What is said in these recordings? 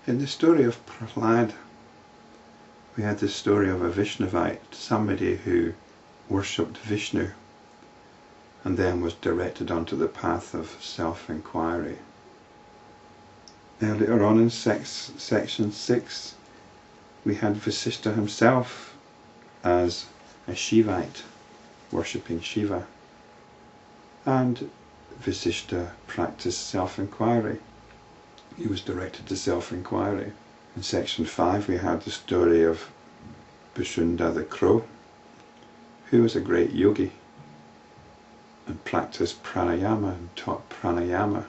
In the story of Prahlad, we had the story of a Vaishnavite, somebody who worshipped Vishnu and then was directed onto the path of self-enquiry. Earlier on in section 6, we had Vasistha himself as a Shivite, worshipping Shiva, and Vasistha practiced self-enquiry. He was directed to self-enquiry. In section 5 we had the story of Bhishunda the crow, who was a great yogi and practiced pranayama and taught pranayama.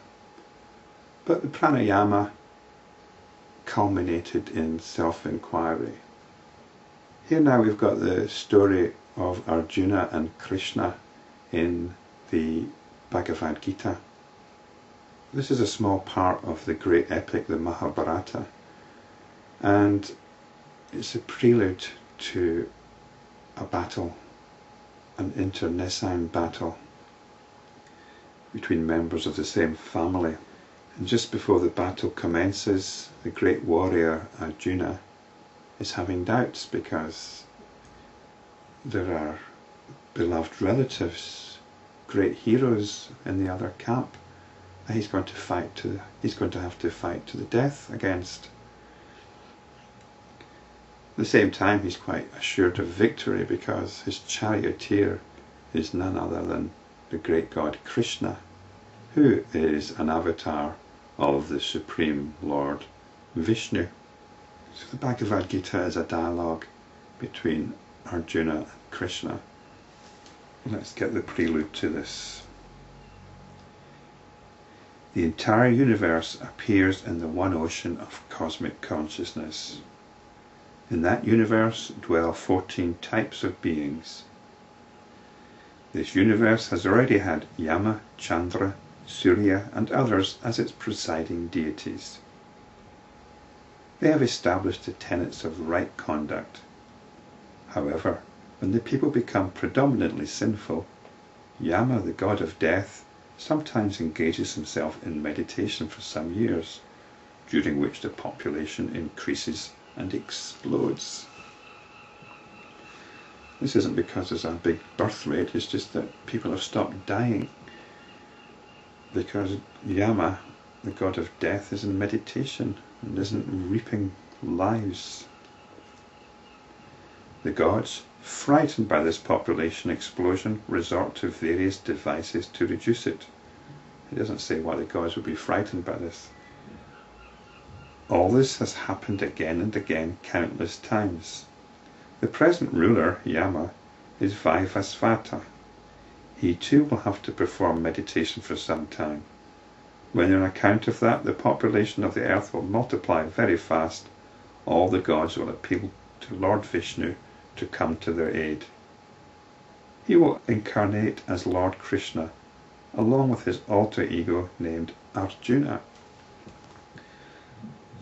But the pranayama culminated in self-enquiry. Here now we've got the story of Arjuna and Krishna in the Bhagavad Gita. This is a small part of the great epic, the Mahabharata, and it's a prelude to a battle, an internecine battle between members of the same family. And just before the battle commences, the great warrior Arjuna is having doubts because there are beloved relatives, great heroes in the other camp that he's going to have to fight to the death against. At the same time, he's quite assured of victory because his charioteer is none other than the great god Krishna, who is an avatar of the Supreme Lord Vishnu. So the Bhagavad Gita is a dialogue between Arjuna and Krishna. Let's get the prelude to this. The entire universe appears in the one ocean of cosmic consciousness. In that universe dwell 14 types of beings. This universe has already had Yama, Chandra, Surya and others as its presiding deities. They have established the tenets of right conduct. However, when the people become predominantly sinful, Yama, the god of death, sometimes engages himself in meditation for some years, during which the population increases and explodes. This isn't because there's a big birth rate, it's just that people have stopped dying, because Yama, the god of death, is in meditation and isn't reaping lives. The gods, frightened by this population explosion, resort to various devices to reduce it. It doesn't say why the gods would be frightened by this. All this has happened again and again, countless times. The present ruler, Yama, is Vasistha. He too will have to perform meditation for some time. When on account of that the population of the earth will multiply very fast, all the gods will appeal to Lord Vishnu to come to their aid. He will incarnate as Lord Krishna, along with his alter ego named Arjuna.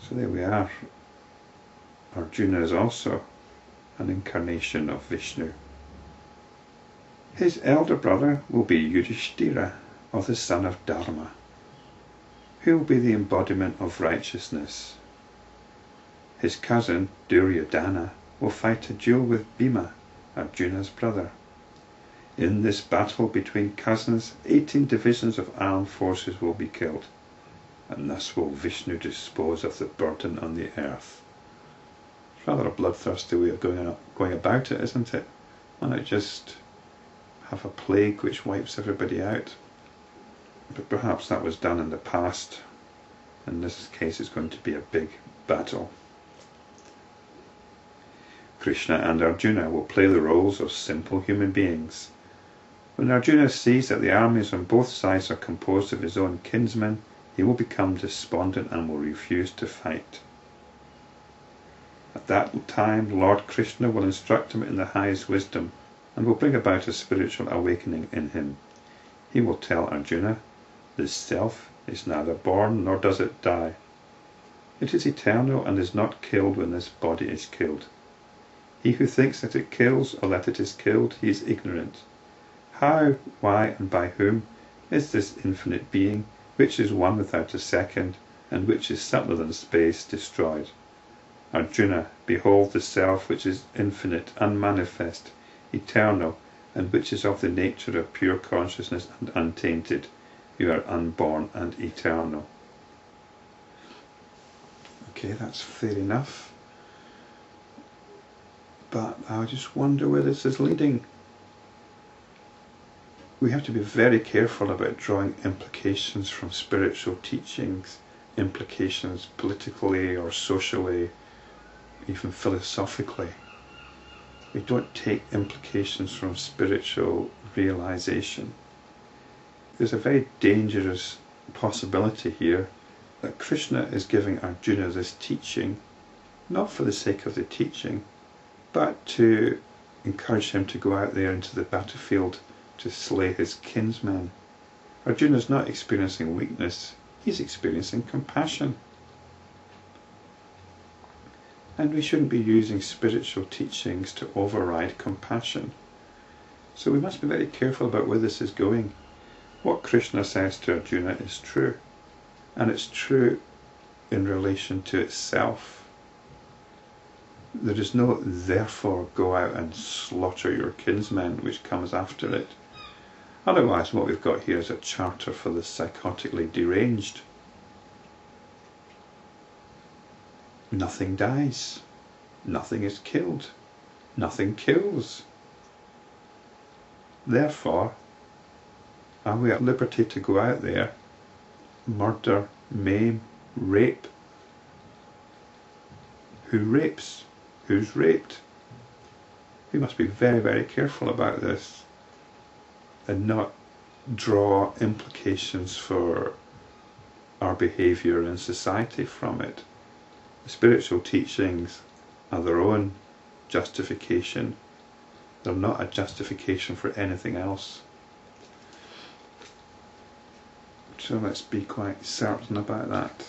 So there we are. Arjuna is also an incarnation of Vishnu. His elder brother will be Yudhishthira, or the son of Dharma, who will be the embodiment of righteousness. His cousin Duryodhana will fight a duel with Bhima, Arjuna's brother. In this battle between cousins, 18 divisions of armed forces will be killed, and thus will Vishnu dispose of the burden on the earth. It's rather a bloodthirsty way of going about it, isn't it? Why not just have a plague which wipes everybody out? But perhaps that was done in the past. In this case it's going to be a big battle. Krishna and Arjuna will play the roles of simple human beings. When Arjuna sees that the armies on both sides are composed of his own kinsmen, he will become despondent and will refuse to fight. At that time, Lord Krishna will instruct him in the highest wisdom and will bring about a spiritual awakening in him. He will tell Arjuna, "This self is neither born nor does it die. It is eternal and is not killed when this body is killed. He who thinks that it kills or that it is killed, he is ignorant. How, why, and by whom is this infinite being, which is one without a second, and which is subtler than space, destroyed. Arjuna, behold the self which is infinite, unmanifest, eternal, and which is of the nature of pure consciousness and untainted. You are unborn and eternal. Okay, that's fair enough. But I just wonder where this is leading. We have to be very careful about drawing implications from spiritual teachings, implications politically or socially, even philosophically. We don't take implications from spiritual realization. There's a very dangerous possibility here that Krishna is giving Arjuna this teaching, not for the sake of the teaching, but to encourage him to go out there into the battlefield to slay his kinsmen. Arjuna is not experiencing weakness, he's experiencing compassion. And we shouldn't be using spiritual teachings to override compassion. So we must be very careful about where this is going. What Krishna says to Arjuna is true, and it's true in relation to itself. There is no therefore go out and slaughter your kinsmen which comes after it. Otherwise what we've got here is a charter for the psychotically deranged. Nothing dies, nothing is killed, nothing kills. Therefore, are we at liberty to go out there, murder, maim, rape? Who rapes? Who's raped? We must be very, very careful about this and not draw implications for our behaviour in society from it. The spiritual teachings are their own justification. They're not a justification for anything else. So let's be quite certain about that.